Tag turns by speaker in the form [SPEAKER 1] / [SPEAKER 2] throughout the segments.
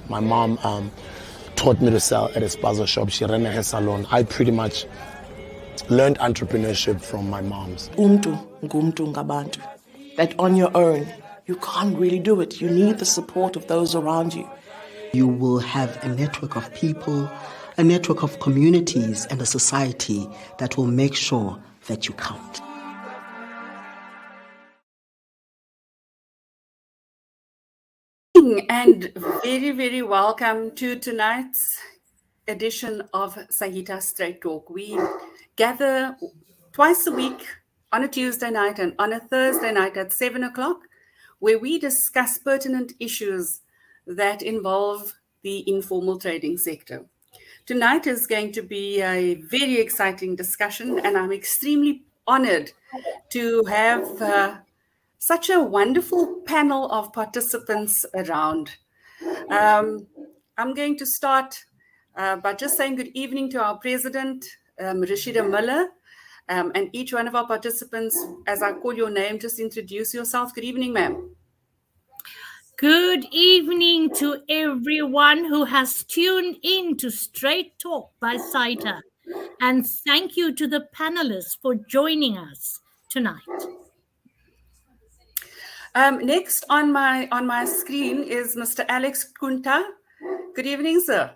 [SPEAKER 1] My mom taught me to sell at a spaza shop. She ran a hair salon. I pretty much learned entrepreneurship from my mom's.
[SPEAKER 2] Ngumntu ngabantu. That on your own, you can't really do it. You need the support of those around you.
[SPEAKER 3] You will have a network of people, a network of communities, and a society that will make sure that you count.
[SPEAKER 4] And very, very welcome to tonight's edition of Saita StraightTalk. We gather twice a week on a Tuesday night and on a Thursday night at 7 o'clock, where we discuss pertinent issues that involve the informal trading sector. Tonight is going to be a very exciting discussion, and I'm extremely honored to have such a wonderful panel of participants around. I'm going to start by just saying good evening to our president, Rashida Miller, and each one of our participants. As I call your name, just introduce yourself. Good evening, ma'am.
[SPEAKER 5] Good evening to everyone who has tuned in to Straight Talk by Saita. And thank you to the panelists for joining us tonight.
[SPEAKER 4] Next on my screen is Mr. Alex Kunta. Good evening, sir.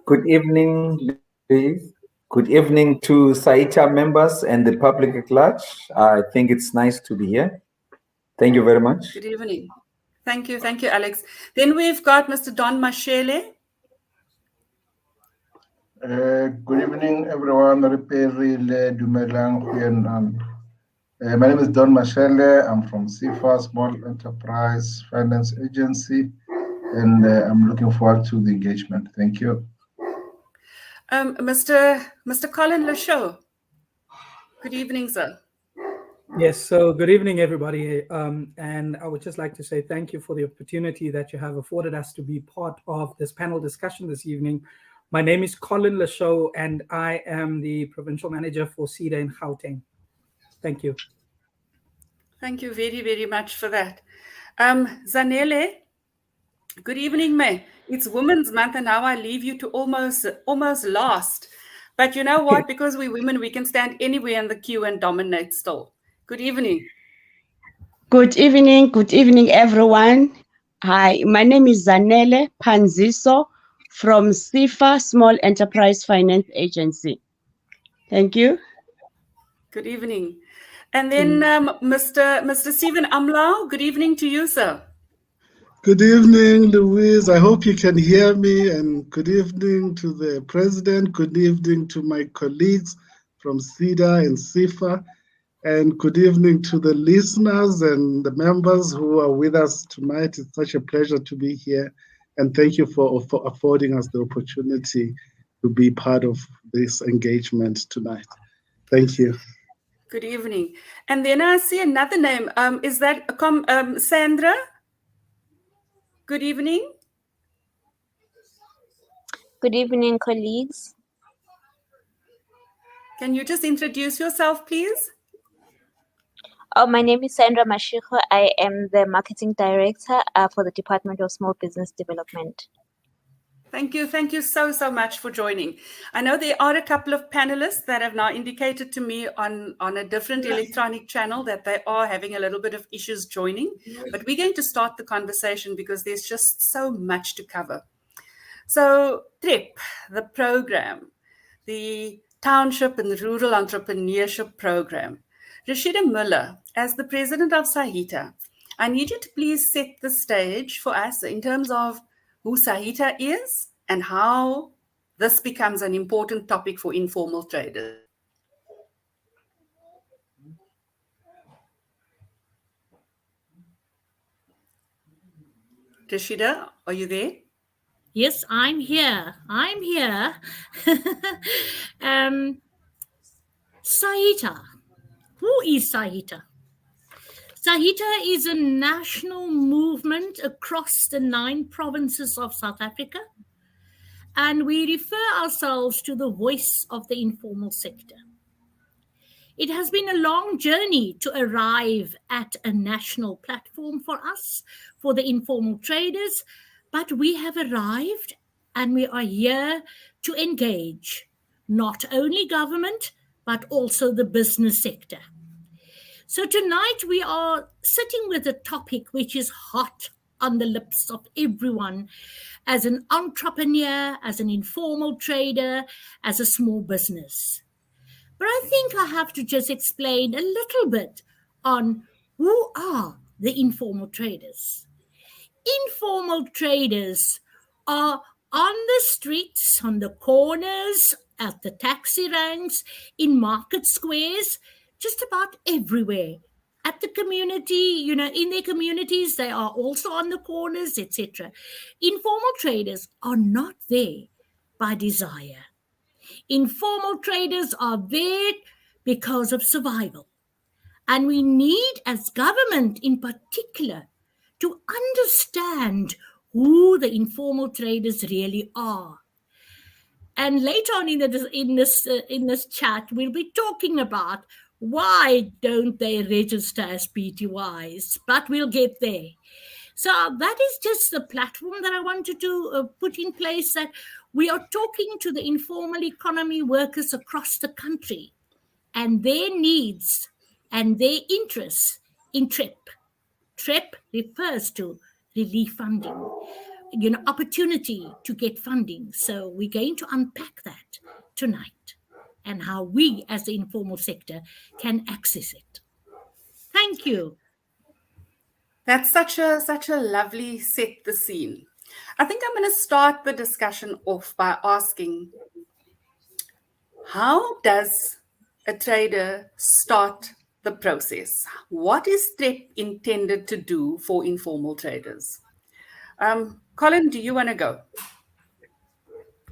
[SPEAKER 6] Good evening, Liz. Good evening to Saita members and the public at large. I think it's nice to be here. Thank you very much.
[SPEAKER 4] Good evening. Thank you, Alex. Then we've got Mr. Don Mashele.
[SPEAKER 7] Good evening, everyone. My name is Don Mashele. I'm from SIFA, Small Enterprise Finance Agency, and I'm looking forward to the engagement. Thank you.
[SPEAKER 4] Mr. Colin Lashow. Good evening, sir.
[SPEAKER 8] Yes, so good evening, everybody. And I would just like to say thank you for the opportunity that you have afforded us to be part of this panel discussion this evening. My name is Colin Lashow, and I am the Provincial Manager for CEDA in Gauteng. Thank you.
[SPEAKER 4] Thank you very, very much for that. Zanele, good evening, May. It's Women's Month, and now I leave you to almost last. But you know what? Because we're women, we can stand anywhere in the queue and dominate still. Good evening.
[SPEAKER 9] Good evening, everyone. Hi, my name is Zanele Panziso from SIFA, Small Enterprise Finance Agency. Thank you.
[SPEAKER 4] Good evening. And then Mr. Stephen Amlau, good evening to you, sir.
[SPEAKER 10] Good evening, Louise. I hope you can hear me. And good evening to the president. Good evening to my colleagues from CEDA and SIFA. And good evening to the listeners and the members who are with us tonight. It's such a pleasure to be here. And thank you for affording us the opportunity to be part of this engagement tonight. Thank you.
[SPEAKER 4] Good evening. And then I see another name. Is that Sandra? Good evening.
[SPEAKER 11] Good evening, colleagues.
[SPEAKER 4] Can you just introduce yourself, please?
[SPEAKER 11] Oh, my name is Sandra Mashiko. I am the Marketing Director for the Department of Small Business Development.
[SPEAKER 4] Thank you. Thank you so much for joining. I know there are a couple of panelists that have now indicated to me on a different electronic channel that they are having a little bit of issues joining, but we're going to start the conversation because there's just so much to cover. So TREP, the program, the Township and Rural Entrepreneurship Program. Rashida Miller, as the president of Saita, I need you to please set the stage for us in terms of who Saita is and how this becomes an important topic for informal traders. Rashida, are you there?
[SPEAKER 5] Yes, I'm here. Saita. Who is Saita? Saita is a national movement across the 9 provinces of South Africa, and we refer ourselves to the voice of the informal sector. It has been a long journey to arrive at a national platform for us, for the informal traders, but we have arrived and we are here to engage not only government, but also the business sector. So tonight we are sitting with a topic which is hot on the lips of everyone as an entrepreneur, as an informal trader, as a small business. But I think I have to just explain a little bit on who are the informal traders. Informal traders are on the streets, on the corners, at the taxi ranks, in market squares, just about everywhere. At the community, in their communities, they are also on the corners, etc. Informal traders are not there by desire. Informal traders are there because of survival. And we need, as government in particular, to understand who the informal traders really are. And later on in this chat, we'll be talking about why don't they register as PTYs, but we'll get there. So that is just the platform that I wanted to put in place, that we are talking to the informal economy workers across the country and their needs and their interests in TREP. TREP refers to relief funding, opportunity to get funding. So we're going to unpack that tonight and how we as the informal sector can access it. Thank you.
[SPEAKER 4] That's such a lovely set the scene. I think I'm going to start the discussion off by asking, how does a trader start the process? What is TREP intended to do for informal traders? Colin, do you want to go?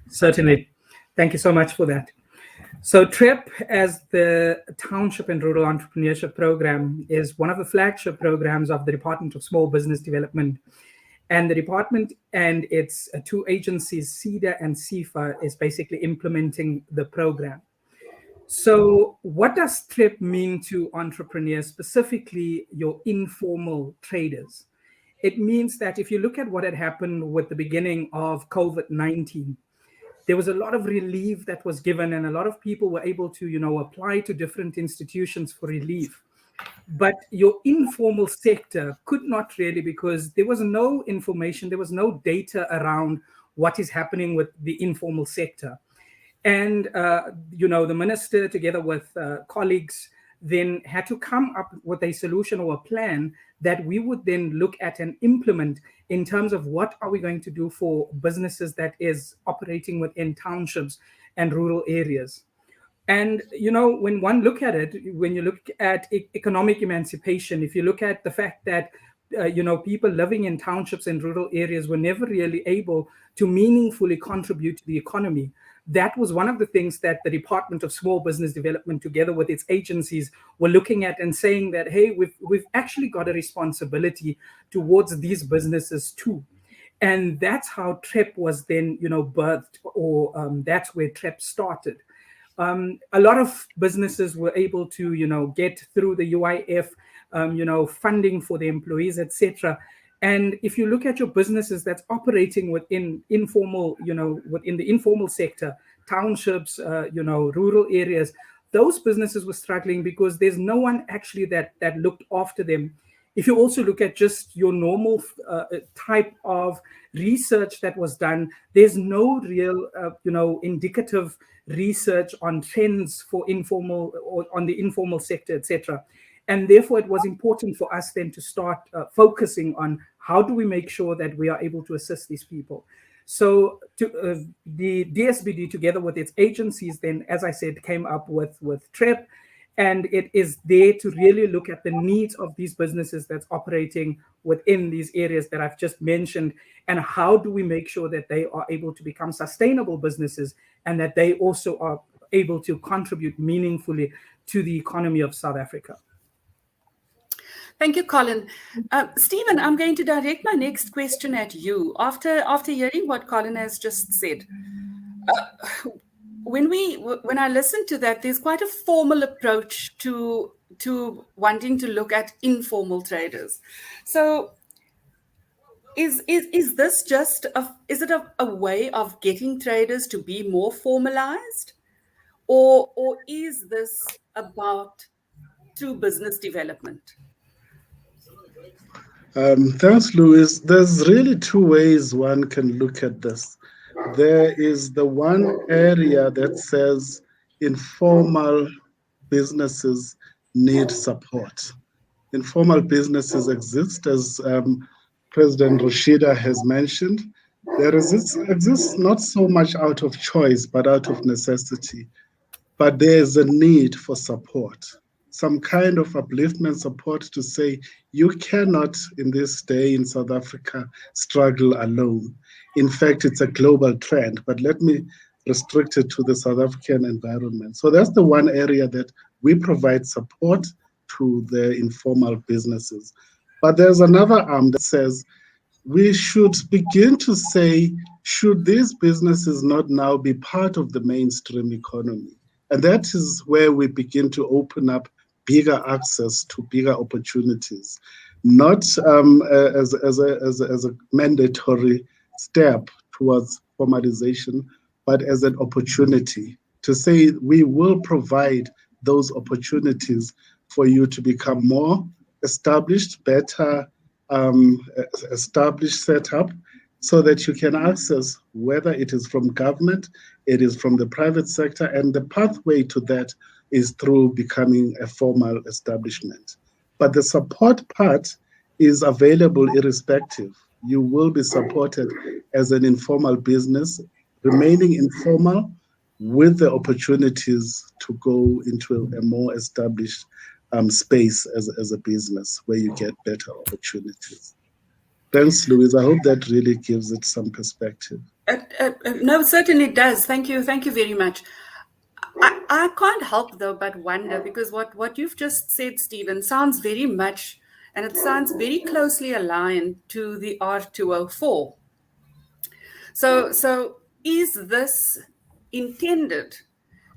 [SPEAKER 8] Certainly. Thank you so much for that. So TREP, as the Township and Rural Entrepreneurship Program, is one of the flagship programs of the Department of Small Business Development. And the department and its 2 agencies, SEDA and CIFA, is basically implementing the program. So what does TREP mean to entrepreneurs, specifically your informal traders? It means that if you look at what had happened with the beginning of COVID-19, there was a lot of relief that was given, and a lot of people were able to, apply to different institutions for relief. But your informal sector could not really, because there was no information, there was no data around what is happening with the informal sector. And, the minister, together with colleagues, then had to come up with a solution or a plan that we would then look at and implement in terms of what are we going to do for businesses that is operating within townships and rural areas. And, when one look at it, when you look at economic emancipation, if you look at the fact that, people living in townships and rural areas were never really able to meaningfully contribute to the economy, that was one of the things that the Department of Small Business Development, together with its agencies, were looking at and saying that, hey, we've actually got a responsibility towards these businesses too. And that's how TREP was then, birthed, or that's where TREP started. A lot of businesses were able to, get through the UIF, funding for the employees, etc. And if you look at your businesses that's operating within informal, within the informal sector, townships, rural areas, those businesses were struggling because there's no one actually that looked after them. If you also look at just your normal type of research that was done, there's no real, indicative research on trends for informal or on the informal sector, etc. And therefore, it was important for us then to start focusing on how do we make sure that we are able to assist these people. So the DSBD, together with its agencies, then, as I said, came up with TREP. And it is there to really look at the needs of these businesses that's operating within these areas that I've just mentioned, and how do we make sure that they are able to become sustainable businesses and that they also are able to contribute meaningfully to the economy of South Africa.
[SPEAKER 4] Thank you, Colin. Stephen, I'm going to direct my next question at you. After hearing what Colin has just said, when I listen to that, there's quite a formal approach to wanting to look at informal traders. So is this just is it a way of getting traders to be more formalized, or is this about true business development?
[SPEAKER 10] Thanks, Louis. There's really two ways one can look at this. There is the one area that says informal businesses need support. Informal businesses exist, as President Rashida has mentioned. There exists not so much out of choice, but out of necessity. But there is a need for support, some kind of upliftment support to say, you cannot, in this day in South Africa, struggle alone. In fact, it's a global trend, but let me restrict it to the South African environment. So that's the one area that we provide support to the informal businesses. But there's another arm that says we should begin to say, should these businesses not now be part of the mainstream economy? And that is where we begin to open up bigger access to bigger opportunities, not as a mandatory step towards formalization, but as an opportunity to say we will provide those opportunities for you to become more established, better established setup, so that you can access, whether it is from government, it is from the private sector, and the pathway to that is through becoming a formal establishment. But the support part is available irrespective. You will be supported as an informal business, remaining informal with the opportunities to go into a more established space as a business where you get better opportunities. Thanks, Louise. I hope that really gives it some perspective.
[SPEAKER 4] No, certainly does. Thank you very much. I can't help, though, but wonder, because what you've just said, Stephen, sounds very much, and it sounds very closely aligned to the R204. So is this intended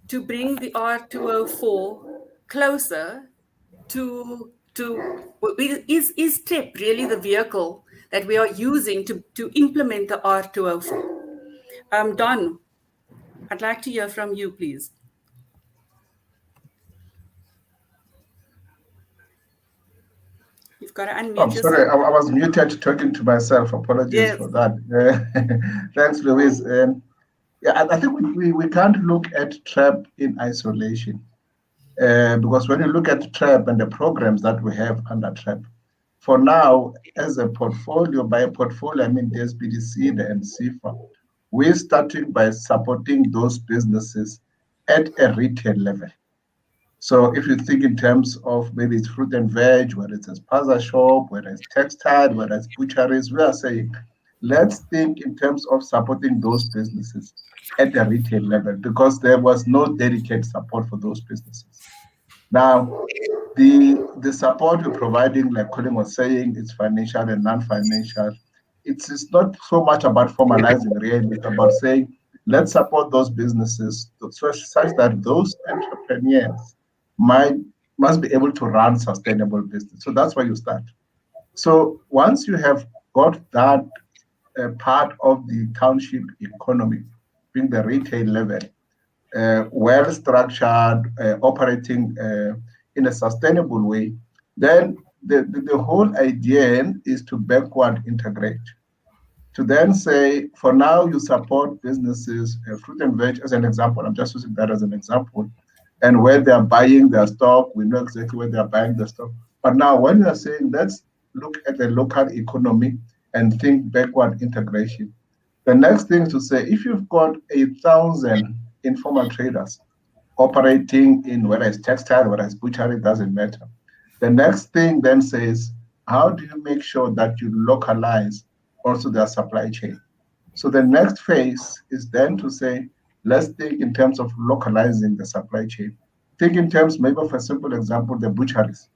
[SPEAKER 4] to bring the R204 closer to is TREP really the vehicle that we are using to implement the R204? Don, I'd like to hear from you, please. You've got to unmute yourself.
[SPEAKER 7] Sorry, I was muted talking to myself. Apologies for that. Thanks, Louise. Yeah, I think we can't look at TREP in isolation. Because when you look at TREP and the programs that we have under TREP, for now, as a portfolio, by a portfolio, I mean the SBDC and CIFA, we're starting by supporting those businesses at a retail level. So if you think in terms of maybe it's fruit and veg, whether it's a spaza shop, whether it's textile, whether it's butcheries, we are saying, let's think in terms of supporting those businesses at the retail level, because there was no dedicated support for those businesses. Now, the support we're providing, like Colin was saying, it's financial and non-financial. It's not so much about formalizing really, it's about saying, let's support those businesses such that those entrepreneurs must be able to run sustainable business. So that's where you start. So once you have got that part of the township economy, being the retail level, well-structured, operating in a sustainable way, then the whole idea is to backward integrate. To then say, for now, you support businesses, fruit and veg as an example. I'm just using that as an example. And where they're buying their stock, we know exactly where they're buying their stock. But now, when you're saying, let's look at the local economy and think backward integration, the next thing to say, if you've got 1,000 informal traders operating in whether it's textile, whether it's butchery, it doesn't matter. The next thing then says, how do you make sure that you localize also their supply chain? So the next phase is then to say, let's think in terms of localizing the supply chain. Think in terms maybe of a simple example, the butcheries.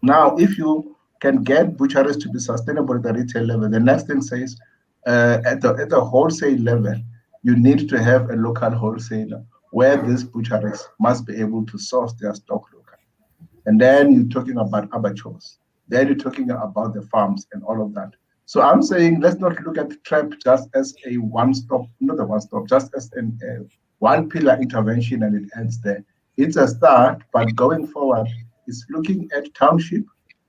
[SPEAKER 7] Now, if you can get butcheries to be sustainable at the retail level, the next thing says at the wholesale level, you need to have a local wholesaler where these butcheries must be able to source their stock locally. And then you're talking about abattoirs. Then you're talking about the farms and all of that. So I'm saying let's not look at TREP just as a one-stop, not a one-stop, just as a one-pillar intervention and it ends there. It's a start, but going forward, it's looking at township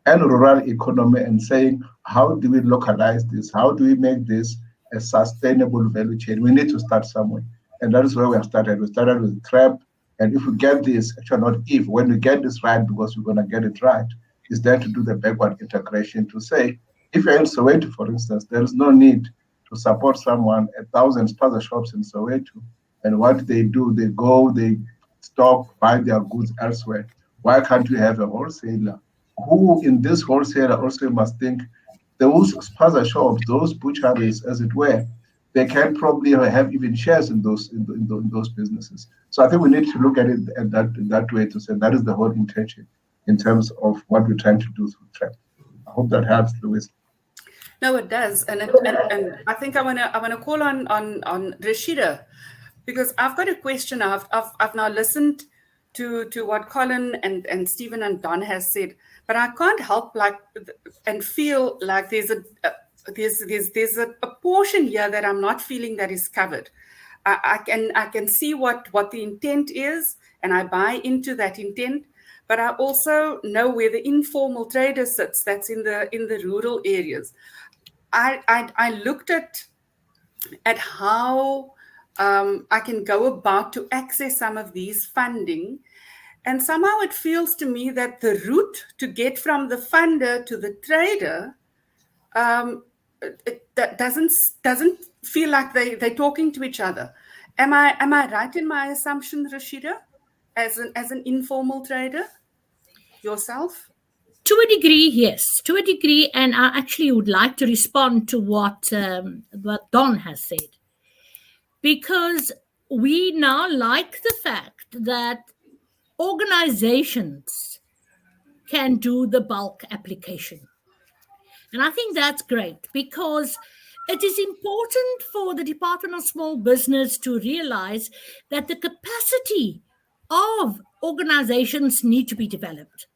[SPEAKER 7] and rural economy and saying, how do we localize this? How do we make this a sustainable value chain? We need to start somewhere. And that is where we have started. We started with TREP. And if we get this, actually not if, when we get this right, because we're going to get it right, is then to do the backward integration to say, if you're in Soweto, for instance, there is no need to support someone, 1,000 spaza shops in Soweto. And what they do, they go, they stock, buy their goods elsewhere. Why can't we have a wholesaler who in this wholesaler also must think those spaza shops, those butcheries, as it were, they can probably have even shares in those businesses. So I think we need to look at it that way to say that is the whole intention in terms of what we're trying to do through TREP. I hope that helps, Louise.
[SPEAKER 4] No, it does, and I think I wanna call on Rashida, because I've got a question. I've now listened to what Colin and Stephen and Don has said, but I can't help and feel like there's a portion here that I'm not feeling that is covered. I can see what the intent is, and I buy into that intent, but I also know where the informal trader sits. That's in the rural areas. I looked at how I can go about to access some of these funding, and somehow it feels to me that the route to get from the funder to the trader that doesn't feel like they're talking to each other. Am I right in my assumption, Rashida, as an informal trader yourself?
[SPEAKER 5] To a degree, yes, to a degree, and I actually would like to respond to what Don has said, because we now like the fact that organizations can do the bulk application. And I think that's great, because it is important for the Department of Small Business to realize that the capacity of organizations need to be developed.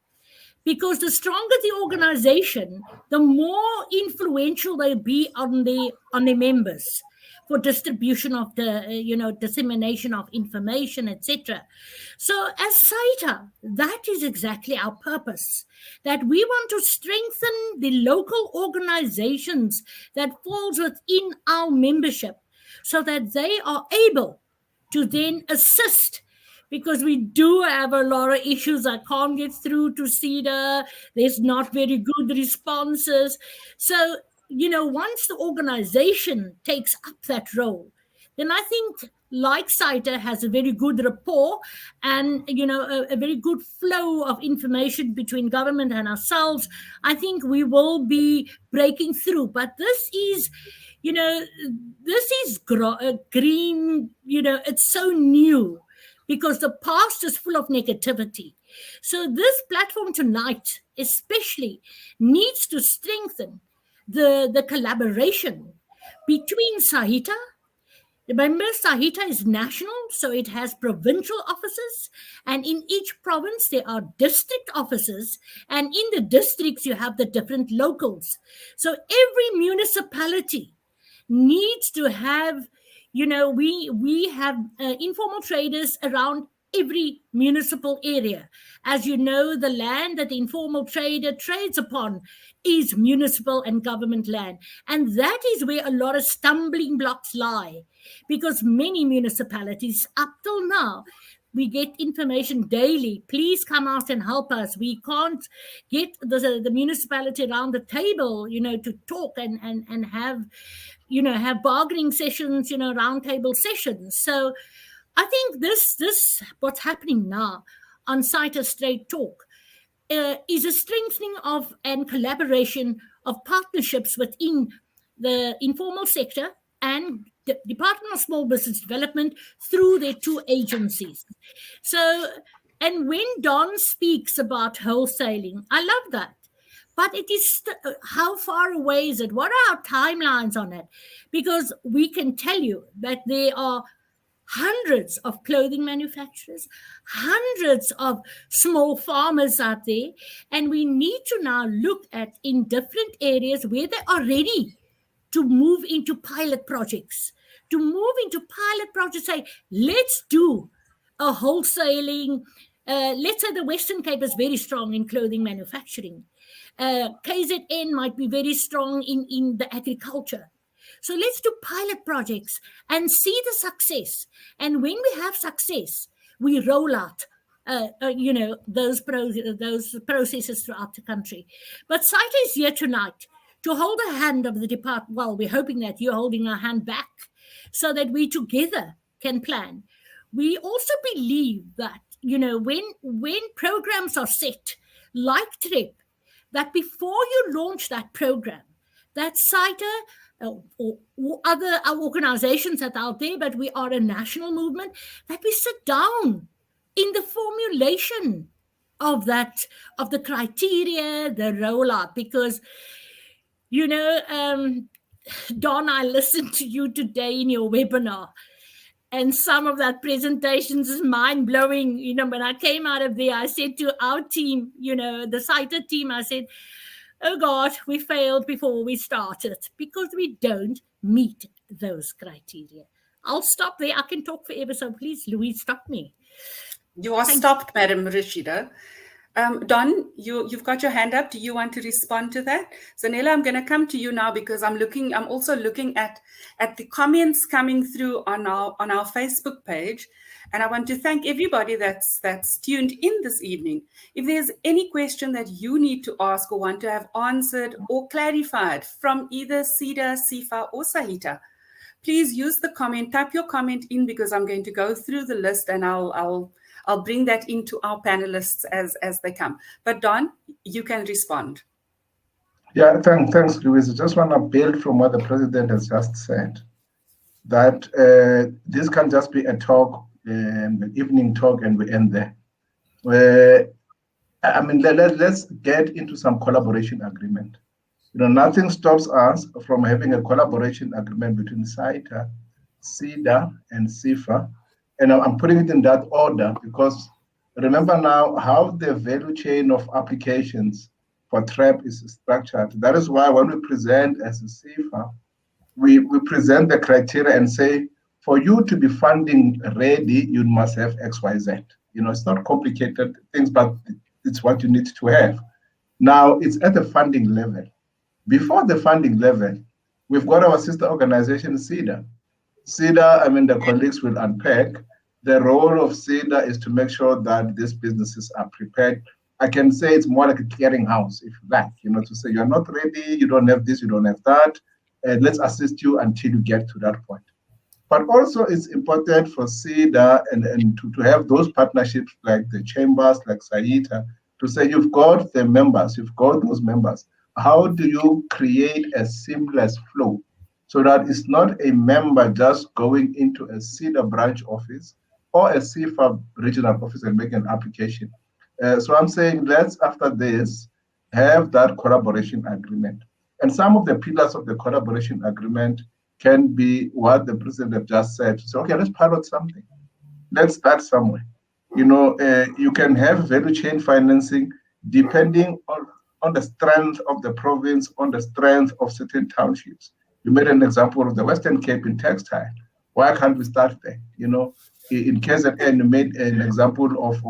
[SPEAKER 5] Because the stronger the organization, the more influential they'll be on their members for distribution of the dissemination of information, etc. So as Saita, that is exactly our purpose, that we want to strengthen the local organizations that falls within our membership so that they are able to then assist, because we do have a lot of issues. I can't get through to CEDA. There's not very good responses. So, once the organization takes up that role, then I think like Saita has a very good rapport and, a very good flow of information between government and ourselves. I think we will be breaking through. But this is, green, it's so new, because the past is full of negativity. So this platform tonight especially needs to strengthen the collaboration between Saita. Remember, Saita is national, so it has provincial offices, and in each province there are district offices, and in the districts you have the different locals. So every municipality needs to have, we have informal traders around every municipal area. As you know, the land that the informal trader trades upon is municipal and government land. And that is where a lot of stumbling blocks lie, because many municipalities up till now, we get information daily. Please come out and help us. We can't get the municipality around the table, to talk and have, have bargaining sessions, roundtable sessions. So I think this what's happening now on Saita StraightTalk is a strengthening of and collaboration of partnerships within the informal sector and the Department of Small Business Development through their two agencies. So And when Don speaks about wholesaling, I love that. But it is how far away is it? What are our timelines on it? Because we can tell you that there are hundreds of clothing manufacturers, hundreds of small farmers out there, and we need to now look at in different areas where they are ready to move into pilot projects, say, let's do a wholesaling. Let's say the Western Cape is very strong in clothing manufacturing. KZN might be very strong in the agriculture. So let's do pilot projects and see the success. And when we have success, we roll out, those processes throughout the country. But Saita is here tonight to hold the hand of the department. Well, we're hoping that you're holding our hand back so that we together can plan. We also believe that, when programs are set, like TREP, that before you launch that program, that Saita or other organizations that are out there, but we are a national movement, that we sit down in the formulation of the criteria, the rollout, because, Don, I listened to you today in your webinar, and some of that presentations is mind-blowing. When I came out of there, I said to our team, the Saita team, I said, oh God, we failed before we started because we don't meet those criteria. I'll stop there. I can talk forever, so please, Louise, stop me.
[SPEAKER 4] You are stopped, Madam Rashida. Don, you've got your hand up. Do you want to respond to that? Zanella, I'm going to come to you now because I'm also looking at the comments coming through on our Facebook page. And I want to thank everybody that's tuned in this evening. If there's any question that you need to ask or want to have answered or clarified from either SEDA, SIFA, or Saita, please use the comment, type your comment in, because I'm going to go through the list and I'll bring that into our panelists as they come. But Don, you can respond.
[SPEAKER 7] Yeah, thanks, Louise. I just want to build from what the president has just said, that this can just be a talk, an evening talk, and we end there. Let's get into some collaboration agreement. Nothing stops us from having a collaboration agreement between Saita, SEDA, and SIFA. And I'm putting it in that order because remember now how the value chain of applications for TREP is structured. That is why when we present as a SIFA, we present the criteria and say, for you to be funding ready, you must have X, Y, Z. It's not complicated things, but it's what you need to have. Now, it's at the funding level. Before the funding level, we've got our sister organization, SEDA. SEDA, the colleagues will unpack. The role of SEDA is to make sure that these businesses are prepared. I can say it's more like a clearinghouse, if you like, to say you're not ready, you don't have this, you don't have that, and let's assist you until you get to that point. But also it's important for SEDA and to have those partnerships like the chambers, like Saita, to say you've got the members, you've got those members. How do you create a seamless flow so that it's not a member just going into a SEDA branch office or a SIFA regional office and make an application? So I'm saying let's, after this, have that collaboration agreement. And some of the pillars of the collaboration agreement can be what the president have just said. So, okay, let's pilot something. Let's start somewhere. You can have value chain financing depending on the strength of the province, on the strength of certain townships. You made an example of the Western Cape in textile. Why can't we start there? In KZN, you made an example of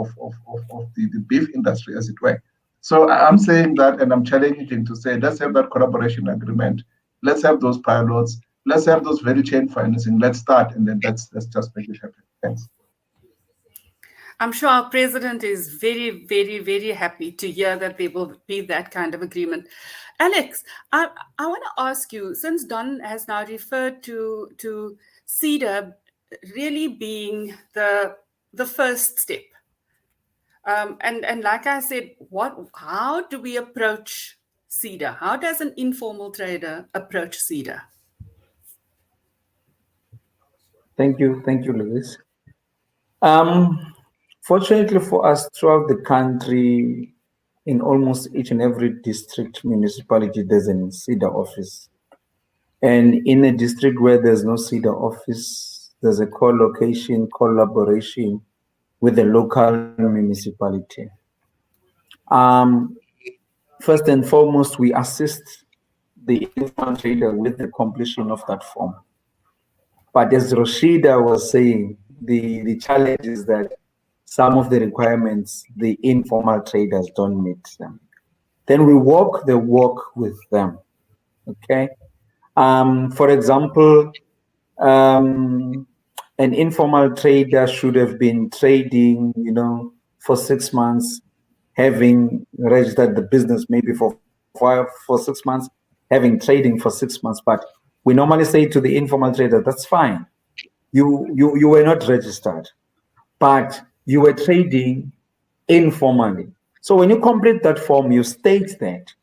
[SPEAKER 7] the beef industry, as it were. So I'm saying that, and I'm challenging to say, let's have that collaboration agreement. Let's have those pilots. Let's have those value chain financing. Let's start, and then let's just make it happen. Thanks.
[SPEAKER 4] I'm sure our president is very, very, very happy to hear that there will be that kind of agreement. Alex, I want to ask you, since Don has now referred to SEDA really being the first step, and like I said, how do we approach SEDA? How does an informal trader approach SEDA?
[SPEAKER 6] Thank you, Louise. Fortunately for us, throughout the country, in almost each and every district municipality, there's an SEDA office. And in a district where there's no SEDA office, there's a co-location, collaboration with the local municipality. First and foremost, we assist the informal trader with the completion of that form. But as Rashida was saying, the challenge is that some of the requirements, the informal traders don't meet them. Then we walk the walk with them, okay? For example, an informal trader should have been trading, for 6 months, having registered the business maybe for 6 months, having trading for 6 months. But we normally say to the informal trader, that's fine. You were not registered, but you were trading informally. So when you complete that form, you state that.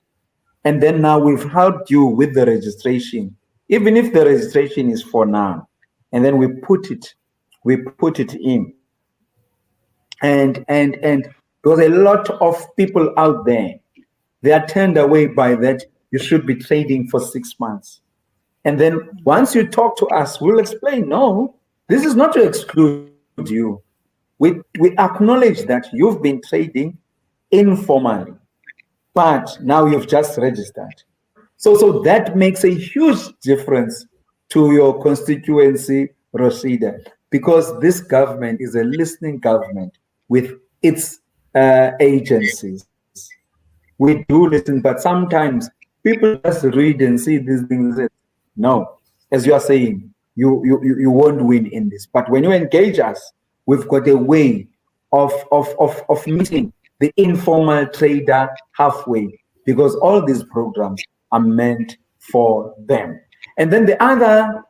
[SPEAKER 6] And then now we've helped you with the registration, even if the registration is for now. And then we put it in. And there's a lot of people out there, they are turned away by that. You should be trading for 6 months. And then once you talk to us, we'll explain, no, this is not to exclude you. We acknowledge that you've been trading informally, but now you've just registered. So that makes a huge difference to your constituency, Rashida, because this government is a listening government with its agencies. We do listen, but sometimes people just read and see these things. No, as you are saying, you won't win in this. But when you engage us, we've got a way of meeting the informal trader halfway, because all these programs are meant for them. And then the other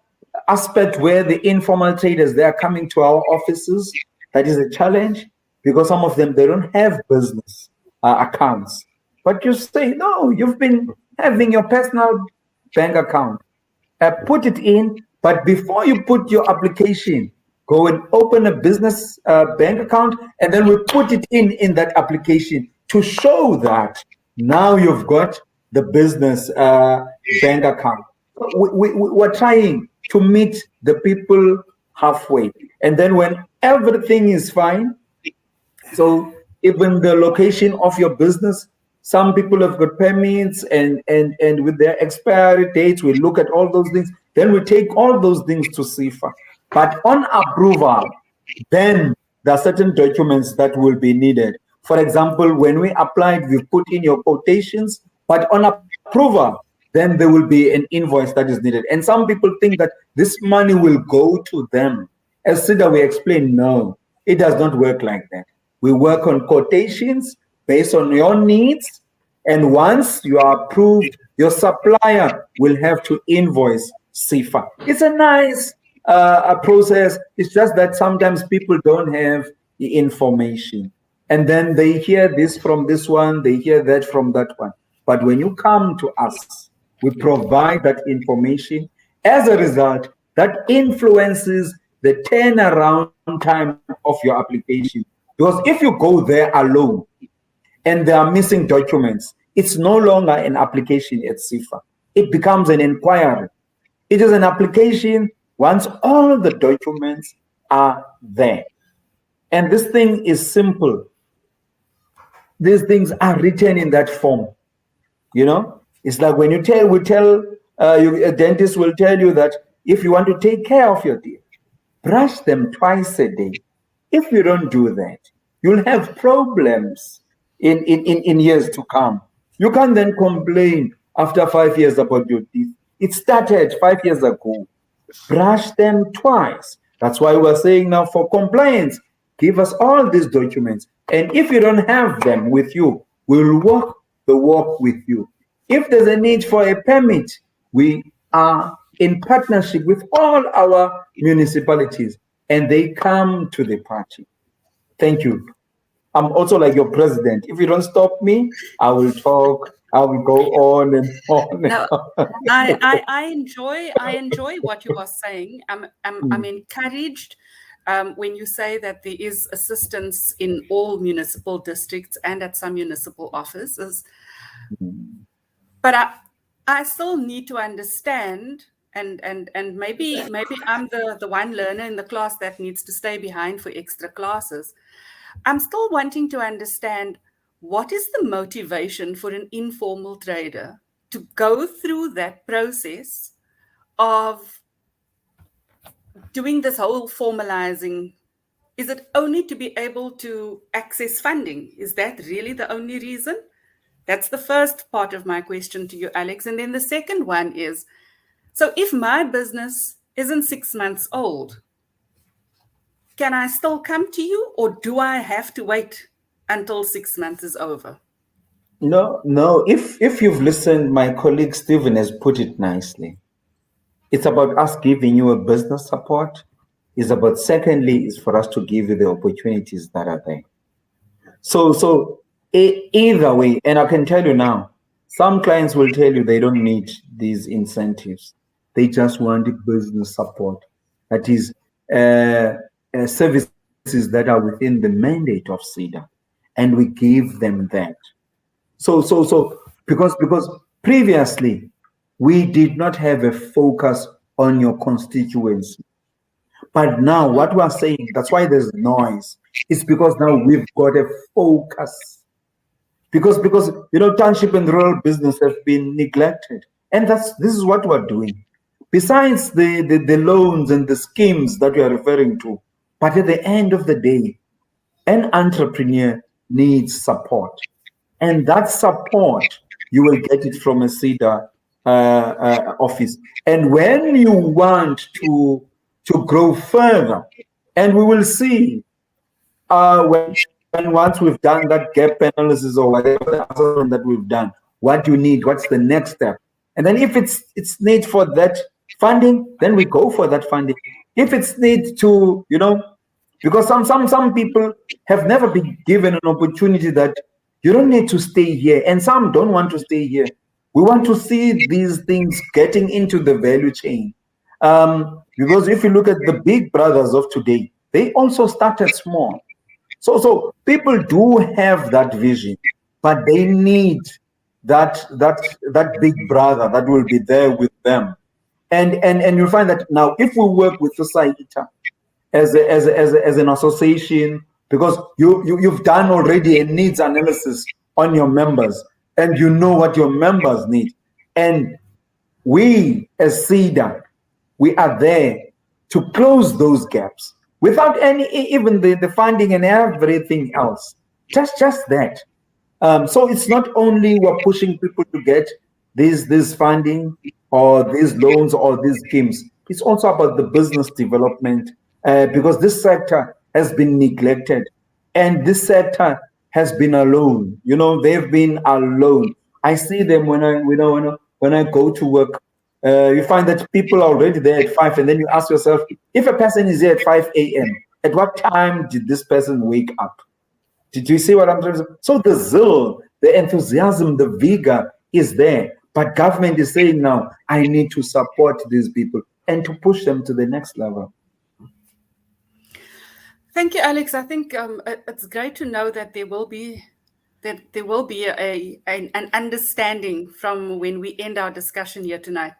[SPEAKER 6] aspect where the informal traders, they are coming to our offices, that is a challenge, because some of them, they don't have business accounts. But you say, no, you've been having your personal bank account. Put it in, but before you put your application, go and open a business bank account, and then we put it in that application to show that now you've got the business bank account. We're trying to meet the people halfway. And then when everything is fine, so even the location of your business, some people have got permits and with their expiry dates, we look at all those things. Then we take all those things to SIFA. But on approval, then there are certain documents that will be needed. For example, when we applied, we put in your quotations, but on approval, then there will be an invoice that is needed. And some people think that this money will go to them. As Sida, we explained, no, it does not work like that. We work on quotations based on your needs. And once you are approved, your supplier will have to invoice SIFA. It's a nice process. It's just that sometimes people don't have the information. And then they hear this from this one, they hear that from that one. But when you come to us, we provide that information. As a result, that influences the turnaround time of your application. Because if you go there alone and there are missing documents, it's no longer an application at SIFA. It becomes an inquiry. It is an application once all the documents are there. And this thing is simple. These things are written in that form. It's like when a dentist will tell you that if you want to take care of your teeth, brush them twice a day. If you don't do that, you'll have problems in years to come. You can't then complain after 5 years about your teeth. It started 5 years ago. Brush them twice. That's why we're saying now for compliance, give us all these documents. And if you don't have them with you, we'll walk the walk with you. If there's a need for a permit, we are in partnership with all our municipalities, and they come to the party. Thank you. I'm also like your president. If you don't stop me, I will talk. I will go on and on.
[SPEAKER 4] Now, I enjoy what you are saying. I'm encouraged when you say that there is assistance in all municipal districts and at some municipal offices. But I still need to understand, and maybe I'm the one learner in the class that needs to stay behind for extra classes. I'm still wanting to understand, what is the motivation for an informal trader to go through that process of doing this whole formalizing? Is it only to be able to access funding? Is that really the only reason? That's the first part of my question to you, Alex. And then the second one is, so if my business isn't 6 months old, can I still come to you, or do I have to wait until 6 months is over?
[SPEAKER 6] No. If you've listened, my colleague Stephen has put it nicely. It's about us giving you a business support. It's about, secondly, is for us to give you the opportunities that are there. So either way, and I can tell you now, some clients will tell you they don't need these incentives. They just want the business support. That is services that are within the mandate of SEDA, and we give them that. So because previously we did not have a focus on your constituency, but now what we are saying, that's why there's noise. It's because now we've got a focus. Because township and rural business have been neglected, and this is what we're doing. Besides the loans and the schemes that we are referring to, but at the end of the day, an entrepreneur needs support. And that support, you will get it from a SEDA office. And when you want to grow further, and we will see once we've done that gap analysis or whatever the assessment that we've done, what you need, what's the next step. And then if it's need for that funding, then we go for that funding. If it's need to, because some people have never been given an opportunity that you don't need to stay here, and some don't want to stay here. We want to see these things getting into the value chain. Because if you look at the big brothers of today, they also started small. So people do have that vision, but they need that big brother that will be there with them. And you'll find that now, if we work with Saita as an association, because you've done already a needs analysis on your members, and you know what your members need. And we as SEDA, we are there to close those gaps without even the funding and everything else. Just that. So it's not only we're pushing people to get this funding or these loans or these schemes. It's also about the business development, because this sector has been neglected, and this sector has been alone. They've been alone. I see them when I go to work. You find that people are already there at 5, and then you ask yourself, if a person is here at 5 a.m., at what time did this person wake up? Did you see what I'm trying to say? So the zeal, the enthusiasm, the vigor is there. But government is saying now, I need to support these people and to push them to the next level.
[SPEAKER 4] Thank you, Alex. I think it's great to know that there will be an understanding from when we end our discussion here tonight.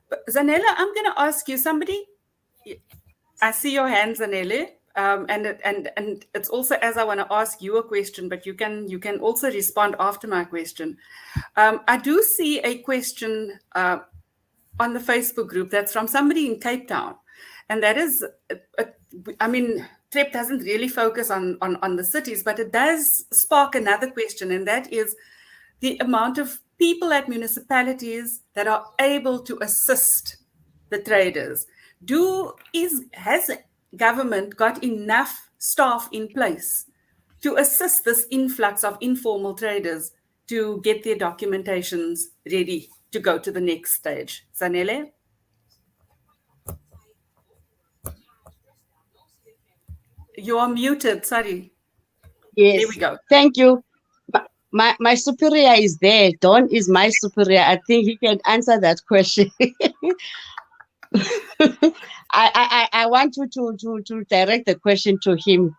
[SPEAKER 4] But Zanele, I'm going to ask you, I see your hand, Zanele, and it's also as I want to ask you a question, but you can also respond after my question. I do see a question on the Facebook group that's from somebody in Cape Town, and that is, TREP doesn't really focus on the cities, but it does spark another question, and that is the amount of people at municipalities that are able to assist the traders. Has government got enough staff in place to assist this influx of informal traders to get their documentations ready to go to the next stage? Zanele? You are muted, sorry.
[SPEAKER 9] Yes.
[SPEAKER 4] There we go.
[SPEAKER 9] Thank you. My superior is there. Don is my superior. I think he can answer that question. I want you to direct the question to him.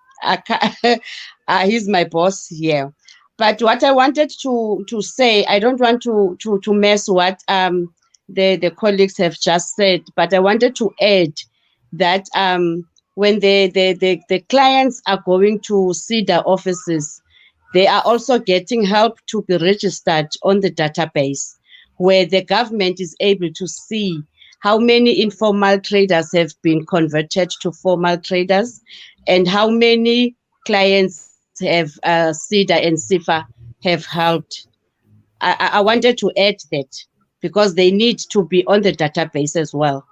[SPEAKER 9] He's my boss here. But what I wanted to say, I don't want to mess what the colleagues have just said, but I wanted to add that when the clients are going to see the offices, they are also getting help to be registered on the database, where the government is able to see how many informal traders have been converted to formal traders, and how many clients have SIDA and SIFA have helped. I wanted to add that because they need to be on the database as well.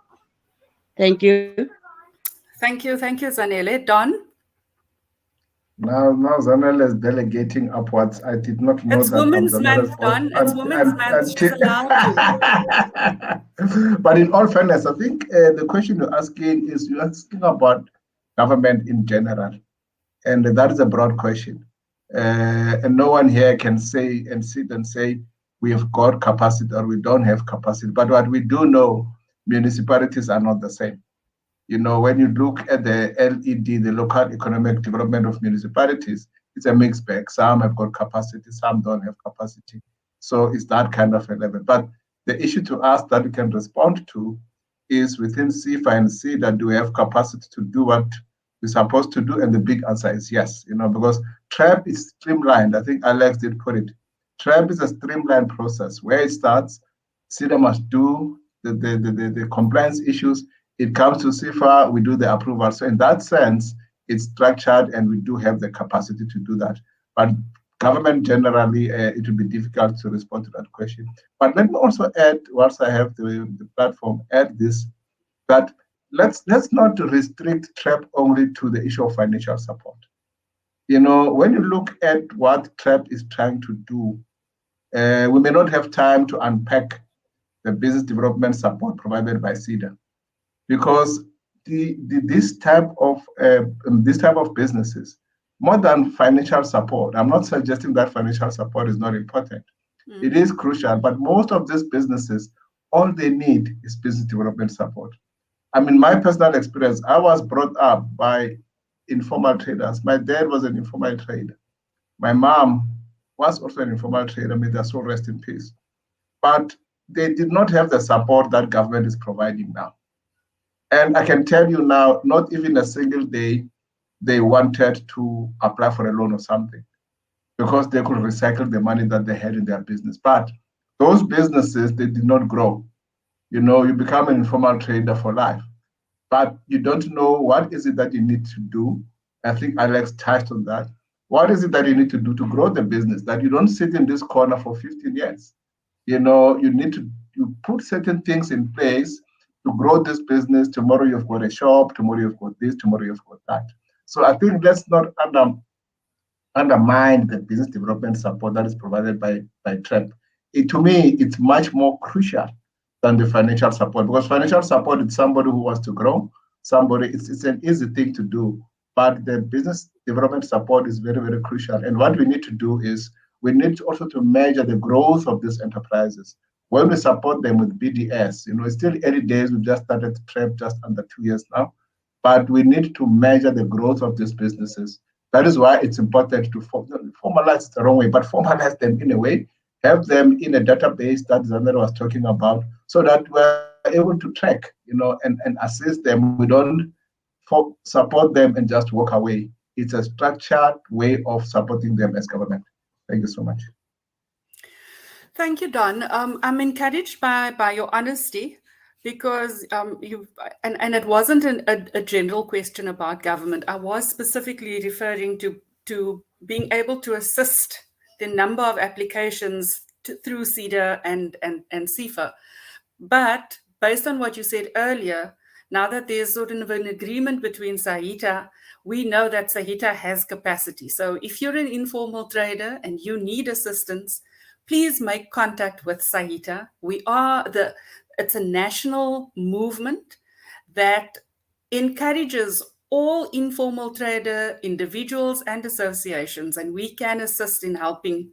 [SPEAKER 9] Thank you.
[SPEAKER 4] Thank you, Zanele. Don?
[SPEAKER 7] Now Zanele is delegating upwards. I did not know
[SPEAKER 4] it's
[SPEAKER 7] that.
[SPEAKER 4] Women's Month, Don. It's Women's Month. She's allowed to.
[SPEAKER 7] But in all fairness, I think the question you're asking about government in general. And that is a broad question. And no one here can say and sit and say, we have got capacity or we don't have capacity. But what we do know, municipalities are not the same. When you look at the LED, the local economic development of municipalities, it's a mixed bag. Some have got capacity, some don't have capacity. So it's that kind of a level. But the issue to us that we can respond to is within CIFA and SIDA, do we have capacity to do what we're supposed to do? And the big answer is yes, because TREP is streamlined. I think Alex did put it. TREP is a streamlined process. Where it starts, SIDA must do the compliance issues. It comes to CIFA, we do the approval. So in that sense, it's structured and we do have the capacity to do that. But government generally, it will be difficult to respond to that question. But let me also add, whilst I have the platform, add this, that let's not restrict TREP only to the issue of financial support. When you look at what TREP is trying to do, we may not have time to unpack the business development support provided by SIDA, because this type of businesses, more than financial support, I'm not suggesting that financial support is not important. It is crucial, but most of these businesses, all they need is business development support. I mean, my personal experience, I was brought up by informal traders. My dad was an informal trader. My mom was also an informal trader, may their soul rest in peace. But they did not have the support that government is providing now. And I can tell you now, not even a single day they wanted to apply for a loan or something, because they could recycle the money that they had in their business. But those businesses, they did not grow. You become an informal trader for life, but you don't know what is it that you need to do. I think Alex touched on that. What is it that you need to do to grow the business, that you don't sit in this corner for 15 years? You need to put certain things in place to grow this business. Tomorrow you've got a shop, tomorrow you've got this, tomorrow you've got that. So I think let's not undermine the business development support that is provided by TREP. To me, it's much more crucial than the financial support, because financial support is somebody who wants to grow, it's an easy thing to do, but the business development support is very, very crucial. And what we need to do is we need also to measure the growth of these enterprises. When we support them with BDS, it's still early days, we've just started TREP just under 2 years now, but we need to measure the growth of these businesses. That is why it's important to formalize the wrong way, but formalize them in a way, have them in a database that Zanele was talking about, so that we're able to track, and assist them. We don't support them and just walk away. It's a structured way of supporting them as government. Thank you so much.
[SPEAKER 4] Thank you, Don. I'm encouraged by your honesty, because and it wasn't a general question about government. I was specifically referring to being able to assist the number of applications through SIDA and SIFA. But based on what you said earlier, now that there's sort of an agreement between Saita, we know that Saita has capacity. So if you're an informal trader and you need assistance, please make contact with Saita. It's a national movement that encourages all informal trader individuals and associations, and we can assist in helping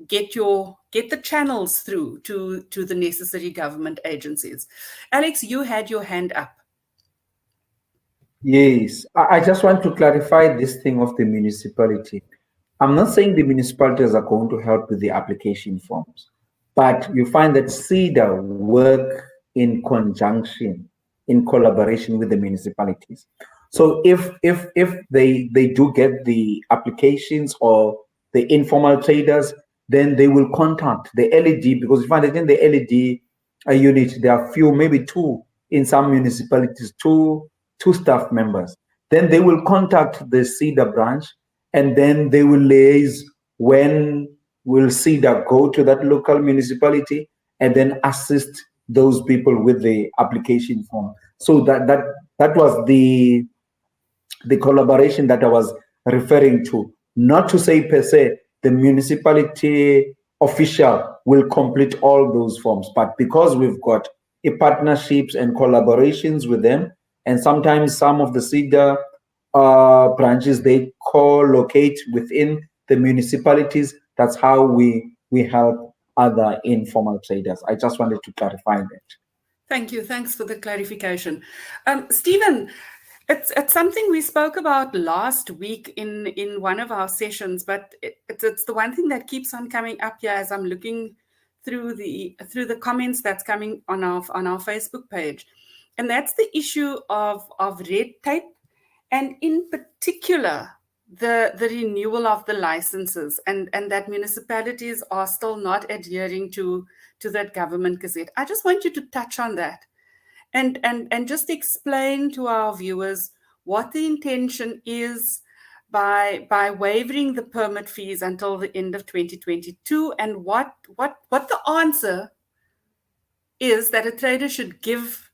[SPEAKER 4] get the channels through to the necessary government agencies. Alex, you had your hand up.
[SPEAKER 6] Yes, I just want to clarify this thing of the municipality. I'm not saying the municipalities are going to help with the application forms, but you find that CEDA work in conjunction, in collaboration with the municipalities. So if they do get the applications or the informal traders, then they will contact the LED, because you find that in the LED unit, there are few, maybe two in some municipalities, two staff members. Then they will contact the CEDA branch, and then they will liaise when will CEDA go to that local municipality and then assist those people with the application form. So that was the collaboration that I was referring to. Not to say per se the municipality official will complete all those forms, but because we've got partnerships and collaborations with them, and sometimes some of the CEDA branches, they co-locate within the municipalities. That's how we help other informal traders. I just wanted to clarify that.
[SPEAKER 4] Thank you. Thanks for the clarification. Stephen, it's something we spoke about last week in one of our sessions, but it's the one thing that keeps on coming up here as I'm looking through the comments that's coming on our Facebook page. And that's the issue of red tape, and in particular, the renewal of the licenses, and that municipalities are still not adhering to that government gazette. I just want you to touch on that and just explain to our viewers what the intention is by waiving the permit fees until the end of 2022, and what the answer is that a trader should give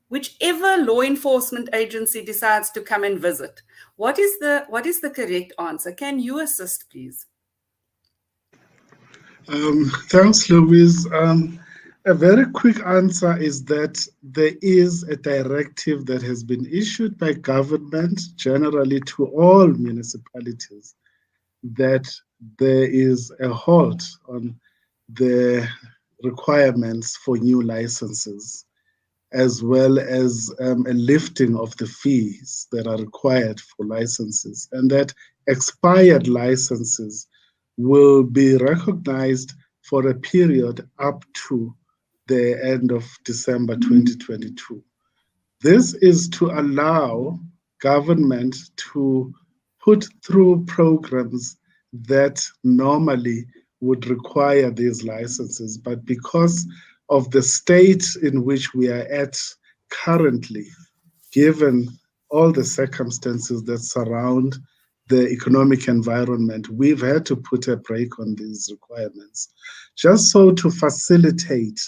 [SPEAKER 4] whichever law enforcement agency decides to come and visit. What is the correct answer? Can you assist, please?
[SPEAKER 10] Thanks, Louise. A very quick answer is that there is a directive that has been issued by government generally to all municipalities that there is a halt on the requirements for new licenses, as well as a lifting of the fees that are required for licenses, and that expired licenses will be recognized for a period up to the end of December 2022. This is to allow government to put through programs that normally would require these licenses, but because of the state in which we are at currently, given all the circumstances that surround the economic environment, we've had to put a brake on these requirements, just so to facilitate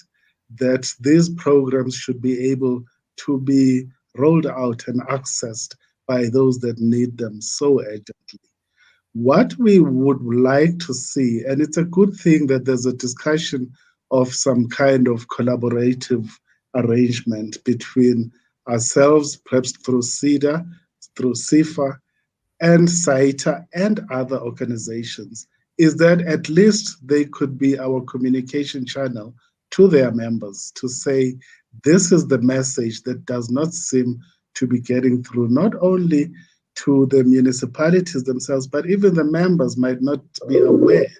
[SPEAKER 10] that these programs should be able to be rolled out and accessed by those that need them so urgently. What we would like to see, and it's a good thing that there's a discussion of some kind of collaborative arrangement between ourselves, perhaps through CEDA, through CIFA, and Saita and other organizations, is that at least they could be our communication channel to their members to say, this is the message that does not seem to be getting through, not only to the municipalities themselves, but even the members might not be aware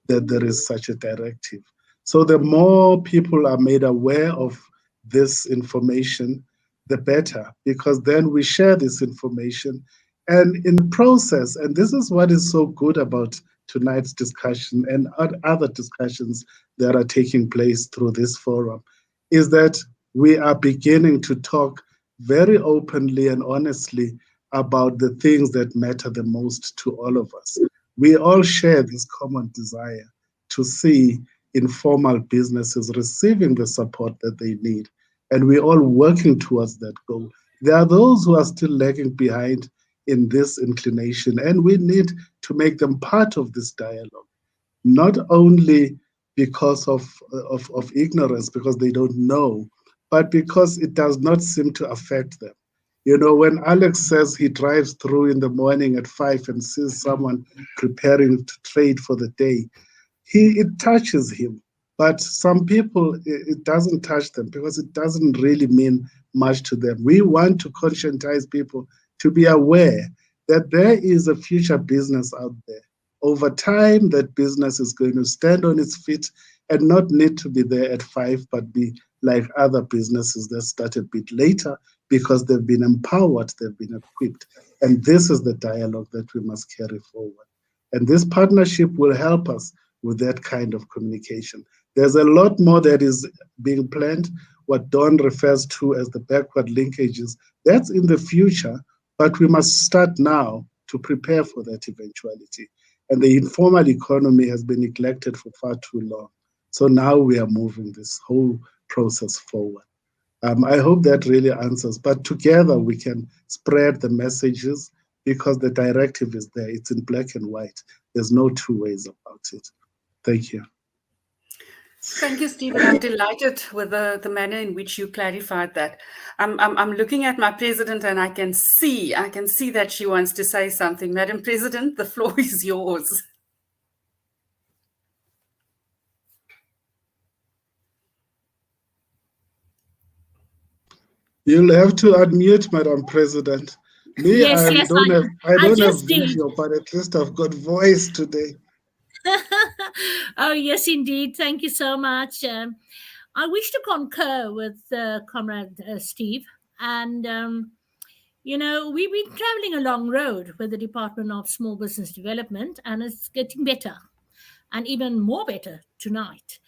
[SPEAKER 10] that there is such a directive. So the more people are made aware of this information, the better, because then we share this information. And in the process, and this is what is so good about tonight's discussion and other discussions that are taking place through this forum, is that we are beginning to talk very openly and honestly about the things that matter the most to all of us. We all share this common desire to see informal businesses receiving the support that they need, and we're all working towards that goal. There are those who are still lagging behind in this inclination, and we need to make them part of this dialogue, not only because of ignorance, because they don't know, but because it does not seem to affect them. You know, when Alex says he drives through in the morning at 5 and sees someone preparing to trade for the day, it touches him. But some people, it doesn't touch them because it doesn't really mean much to them. We want to conscientize people to be aware that there is a future business out there. Over time, that business is going to stand on its feet and not need to be there at 5, but be like other businesses that start a bit later because they've been empowered, they've been equipped. And this is the dialogue that we must carry forward. And this partnership will help us with that kind of communication. There's a lot more that is being planned, what Don refers to as the backward linkages. That's in the future, but we must start now to prepare for that eventuality. And the informal economy has been neglected for far too long. So now we are moving this whole process forward. I hope that really answers, but together we can spread the messages because the directive is there. It's in black and white. There's no two ways about it. Thank you.
[SPEAKER 4] Thank you, Stephen. I'm delighted with the manner in which you clarified that. I'm looking at my president and I can see that she wants to say something. Madam President, the floor is yours.
[SPEAKER 10] You'll have to unmute, Madam President. Me,
[SPEAKER 5] Yes,
[SPEAKER 10] I
[SPEAKER 5] yes,
[SPEAKER 10] don't have
[SPEAKER 5] just did.
[SPEAKER 10] video, but at least I've got voice today.
[SPEAKER 5] Oh, yes, indeed. Thank you so much. I wish to concur with Comrade Steve. And, you know, we've been traveling a long road with the Department of Small Business Development, and it's getting better and even more better tonight.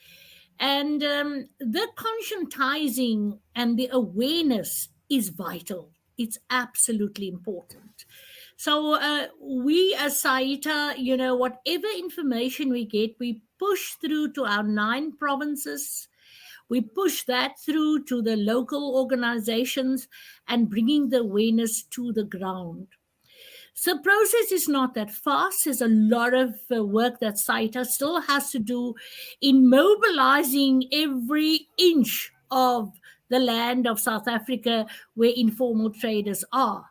[SPEAKER 5] And the conscientizing and the awareness is vital. It's absolutely important. So we as Saita, you know, whatever information we get, we push through to our 9 provinces. We push that through to the local organizations and bringing the awareness to the ground. So process is not that fast. There's a lot of work that Saita still has to do in mobilizing every inch of the land of South Africa where informal traders are.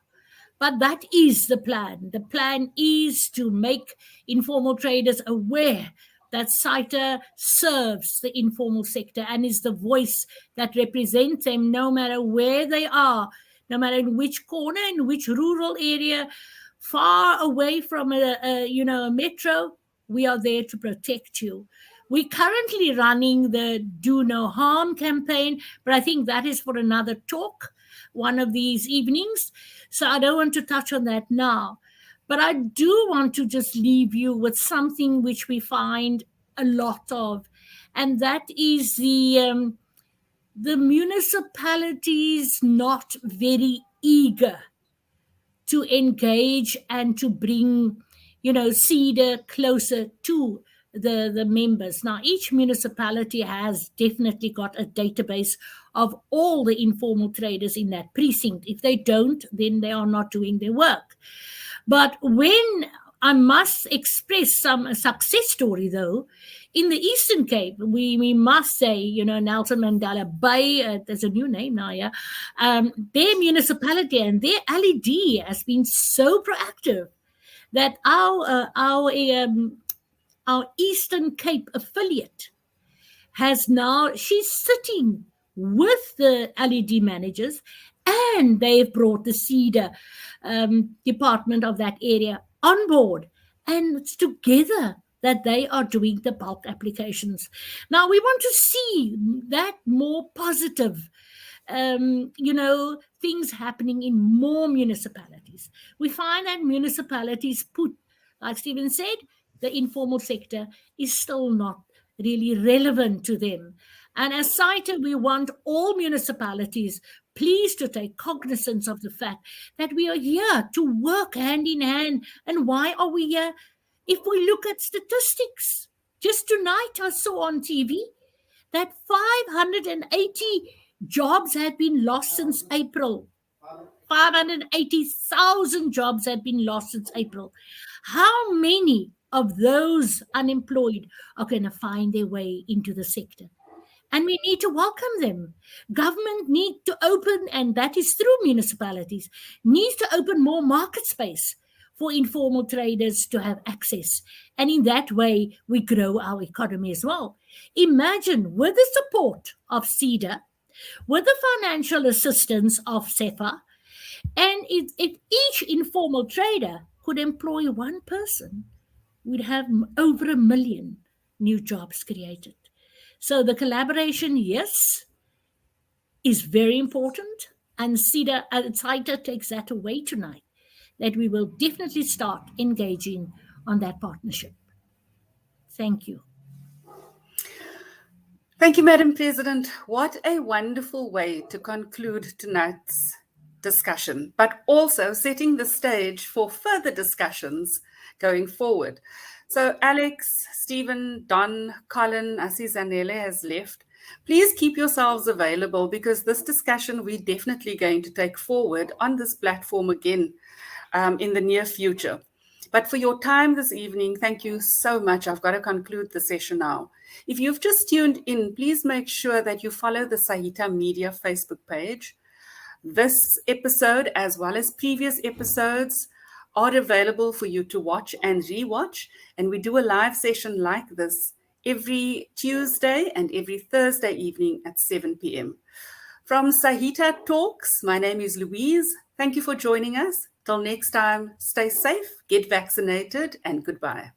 [SPEAKER 5] But that is the plan. The plan is to make informal traders aware that Saita serves the informal sector and is the voice that represents them no matter where they are, no matter in which corner, in which rural area, far away from a metro. We are there to protect you. We're currently running the Do No Harm campaign, but I think that is for another talk one of these evenings. So I don't want to touch on that now. But I do want to just leave you with something which we find a lot of, and that is the municipalities not very eager to engage and to bring, CEDA closer to the members. Now, each municipality has definitely got a database of all the informal traders in that precinct. If they don't, then they are not doing their work. But when I must express some success story, though, in the Eastern Cape, we must say, Nelson Mandela Bay, there's a new name now, yeah, their municipality and their LED has been so proactive that our Eastern Cape affiliate she's sitting with the LED managers, and they've brought the CEDA department of that area on board, and it's together that they are doing the bulk applications. Now, we want to see that more positive, things happening in more municipalities. We find that municipalities put, like Stephen said, the informal sector is still not really relevant to them. And as Saita, we want all municipalities please to take cognizance of the fact that we are here to work hand in hand. And why are we here? If we look at statistics, just tonight I saw on TV that 580 jobs have been lost since April. 580,000 jobs have been lost since April. How many of those unemployed are going to find their way into the sector? And we need to welcome them. Government needs to open, and that is through municipalities, needs to open more market space for informal traders to have access. And in that way, we grow our economy as well. Imagine with the support of CEDA, with the financial assistance of SEFA, and if each informal trader could employ one person, we'd have over 1 million new jobs created. So the collaboration, yes, is very important. And Saita takes that away tonight, that we will definitely start engaging on that partnership. Thank you.
[SPEAKER 4] Thank you, Madam President. What a wonderful way to conclude tonight's discussion, but also setting the stage for further discussions going forward. So Alex, Stephen, Don, Colin, I see Zanele has left. Please keep yourselves available, because this discussion we're definitely going to take forward on this platform again in the near future. But for your time this evening, thank you so much. I've got to conclude the session now. If you've just tuned in, please make sure that you follow the Saita Media Facebook page. This episode, as well as previous episodes, are available for you to watch and rewatch. And we do a live session like this every Tuesday and every Thursday evening at 7 p.m. From Saita Talks, my name is Louise. Thank you for joining us. Till next time, stay safe, get vaccinated, and goodbye.